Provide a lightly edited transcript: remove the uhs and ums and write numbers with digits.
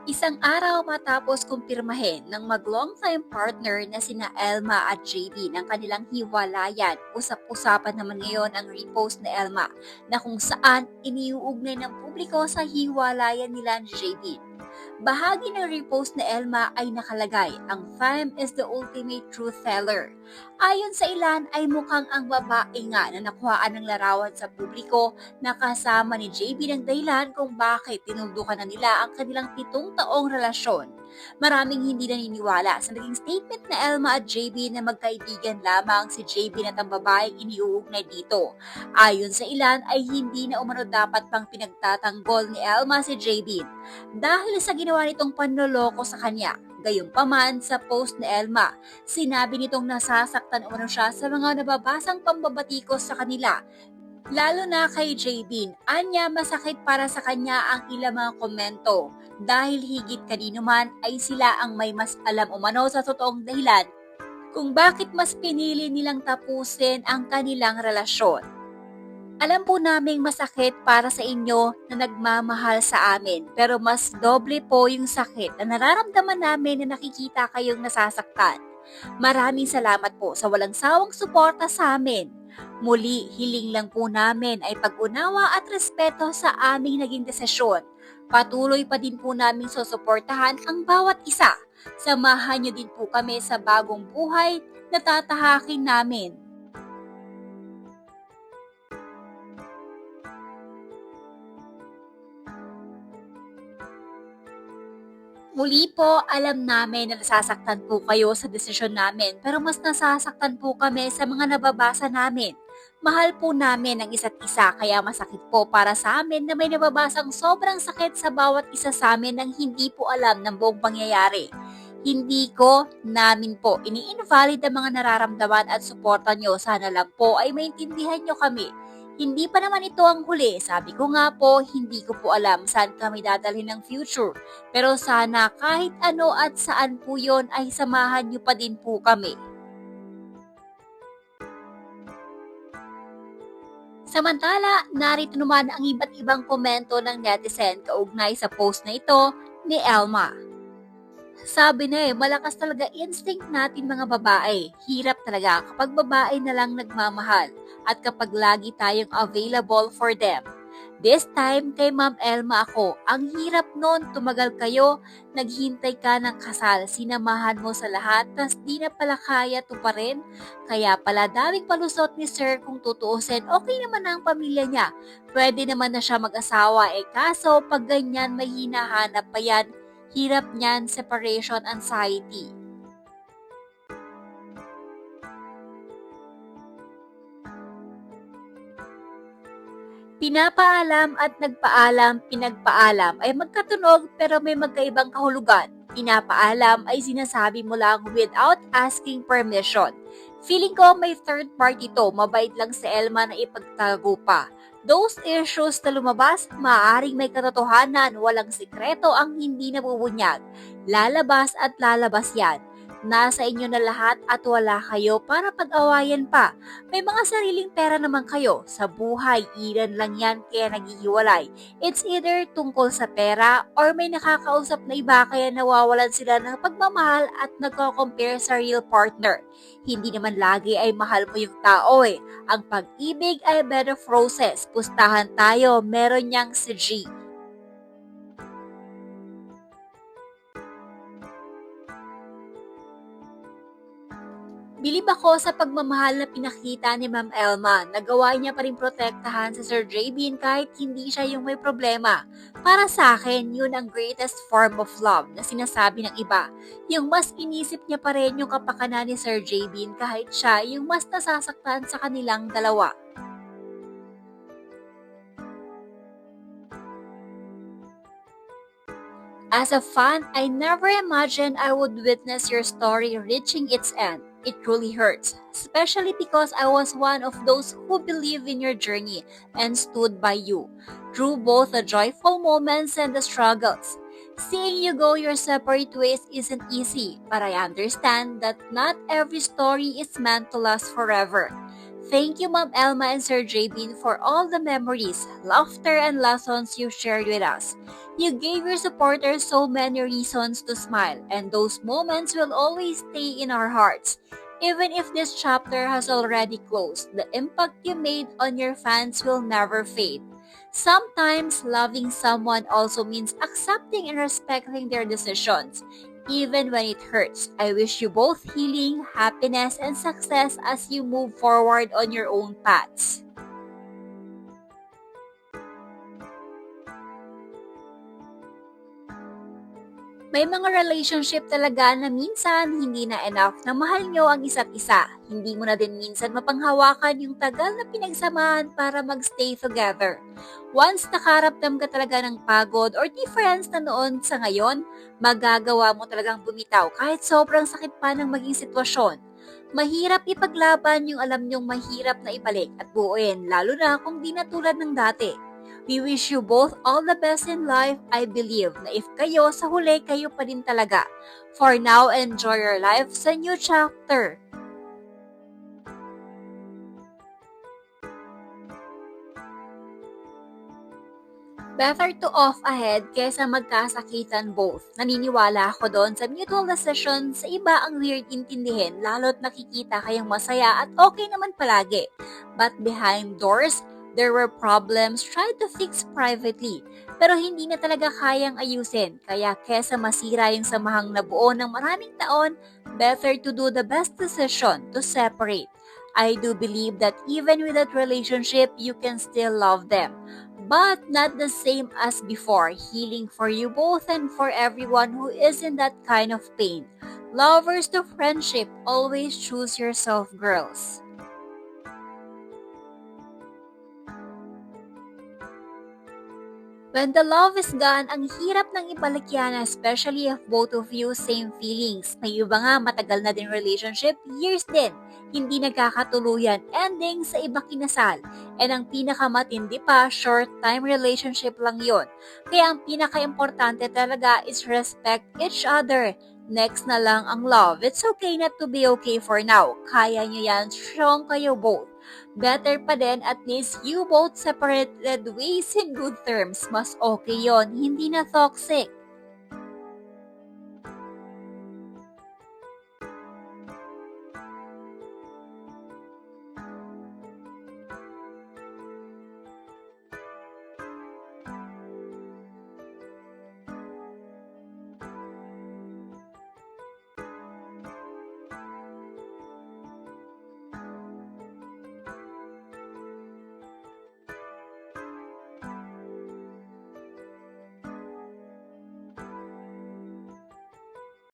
Isang araw matapos kumpirmahin ng mag-longtime partner na sina Elma at JB ng kanilang hiwalayan, usap-usapan naman ngayon ang repost ni Elma na kung saan iniuugnay ng publiko sa hiwalayan nila ni JB. Bahagi ng repost ni Elma ay nakalagay, ang fame is the ultimate truth teller. Ayon sa ilan ay mukhang ang babae nga na nakuhaan ng larawan sa publiko na kasama ni JB ng dahilan kung bakit tinuldukan na nila ang kanilang 7 taong relasyon. Maraming hindi naniniwala sa naging statement na Elma at JB na magkaibigan lamang si JB at ang babaeng iniuugnay dito. Ayon sa ilan ay hindi na umano dapat pang pinagtatanggol ni Elma si JB dahil sa ginawa nitong panloloko sa kanya. Gayunpaman, sa post ni Elma, sinabi nitong nasasaktan umano siya sa mga nababasang pambabatikos sa kanila, lalo na kay JB. Anya masakit para sa kanya ang ilang mga komento dahil higit kanino man ay sila ang may mas alam umano sa totoong dahilan kung bakit mas pinili nilang tapusin ang kanilang relasyon. Alam po naming masakit para sa inyo na nagmamahal sa amin, pero mas doble po yung sakit na nararamdaman namin na nakikita kayong nasasaktan. Maraming salamat po sa walang sawang suporta sa amin. Muli, hiling lang po namin ay pag-unawa at respeto sa aming naging desisyon. Patuloy pa din po namin susuportahan ang bawat isa. Samahan niyo din po kami sa bagong buhay na tatahakin namin. Muli po, alam namin na nasasaktan po kayo sa desisyon namin, pero mas nasasaktan po kami sa mga nababasa namin. Mahal po namin ang isa't isa, kaya masakit po para sa amin na may nababasang sobrang sakit sa bawat isa sa amin nang hindi po alam ng buong pangyayari. Hindi ko, namin po, ini-invalid ang mga nararamdaman at suporta nyo. Sana lang po ay maintindihan nyo kami. Hindi pa naman ito ang huli. Sabi ko nga po, hindi ko po alam saan kami dadalhin ng future. Pero sana kahit ano at saan po yon ay samahan nyo pa din po kami. Samantala, narito naman ang iba't ibang komento ng netizen kaugnay sa post na ito ni Elma. Sabi na malakas talaga instinct natin mga babae. Hirap talaga kapag babae na lang nagmamahal at kapag lagi tayong available for them. This time, kay Ma'am Elma ako, ang hirap nun, tumagal kayo, naghintay ka ng kasal, sinamahan mo sa lahat, tas di na pala kaya to pa rin. Kaya pala daming palusot ni Sir kung tutuusin, okay naman ang pamilya niya. Pwede naman na siya mag-asawa, kaso pag ganyan may hinahanap pa yan, hirap niyan, separation anxiety. Pinapaalam at nagpaalam, pinagpaalam ay magkatunog pero may magkaibang kahulugan. Pinapaalam ay sinasabi mo lang without asking permission. Feeling ko may third party to, mabait lang si Elma na ipagtago pa. Those issues na lumabas, maaaring may katotohanan, walang sikreto ang hindi nabubunyag. Lalabas at lalabas yan. Nasa inyo na lahat at wala kayo para pag-awayan pa. May mga sariling pera naman kayo. Sa buhay, ilan lang yan kaya naghihiwalay. It's either tungkol sa pera or may nakakausap na iba kaya nawawalan sila ng pagmamahal at nagko-compare sa real partner. Hindi naman lagi ay mahal mo yung tao Ang pag-ibig ay a bed of roses. Pustahan tayo, meron niyang si G. Bilib ako sa pagmamahal na pinakita ni Ma'am Elma. Nagawa niya pa rin protektahan si Sir Jabin kahit hindi siya yung may problema. Para sa akin, yun ang greatest form of love na sinasabi ng iba. Yung mas inisip niya pa rin yung kapakanan ni Sir Jabin kahit siya yung mas nasasaktan sa kanilang dalawa. As a fan, I never imagined I would witness your story reaching its end. It truly hurts, especially because I was one of those who believed in your journey and stood by you through both the joyful moments and the struggles. Seeing you go your separate ways isn't easy, but I understand that not every story is meant to last forever. Thank you, Ma'am Elma and Sir Jabin, for all the memories, laughter, and lessons you shared with us. You gave your supporters so many reasons to smile, and those moments will always stay in our hearts. Even if this chapter has already closed, the impact you made on your fans will never fade. Sometimes loving someone also means accepting and respecting their decisions, even when it hurts. I wish you both healing, happiness, and success as you move forward on your own paths. May mga relationship talaga na minsan hindi na enough na mahal nyo ang isa't isa. Hindi mo na din minsan mapanghawakan yung tagal na pinagsamahan para magstay together. Once nakaramdam ka talaga ng pagod or difference na noon sa ngayon, magagawa mo talagang bumitaw kahit sobrang sakit pa ng maging sitwasyon. Mahirap ipaglaban yung alam nyong mahirap na ibalik at buuin, lalo na kung di na tulad ng dati. We wish you both all the best in life. I believe na if kayo, sa huli kayo pa din talaga. For now, enjoy your life sa new chapter. Better to off ahead kesa magkasakitan both. Naniniwala ako doon sa mutual decision, sa iba ang weird intindihin lalo't nakikita kayong masaya at okay naman palagi. But behind doors, there were problems tried to fix privately. Pero hindi na talaga kayang ayusin. Kaya kesa masira yung samahang nabuo ng maraming taon, better to do the best decision to separate. I do believe that even with that relationship, you can still love them. But not the same as before, healing for you both and for everyone who is in that kind of pain. Lovers to friendship, always choose yourself, girls. When the love is gone, ang hirap ng ibalik yan, especially if both of you same feelings. May iba nga matagal na din relationship, years din. Hindi nagkakatuluyan, ending sa iba kinasal. And ang pinakamatindi pa, short-time relationship lang yon. Kaya ang pinaka-importante talaga is respect each other. Next na lang ang love. It's okay not to be okay for now. Kaya nyo yan, strong kayo both. Better pa din, at least you both separated ways in good terms. Mas okay yon, hindi na toxic.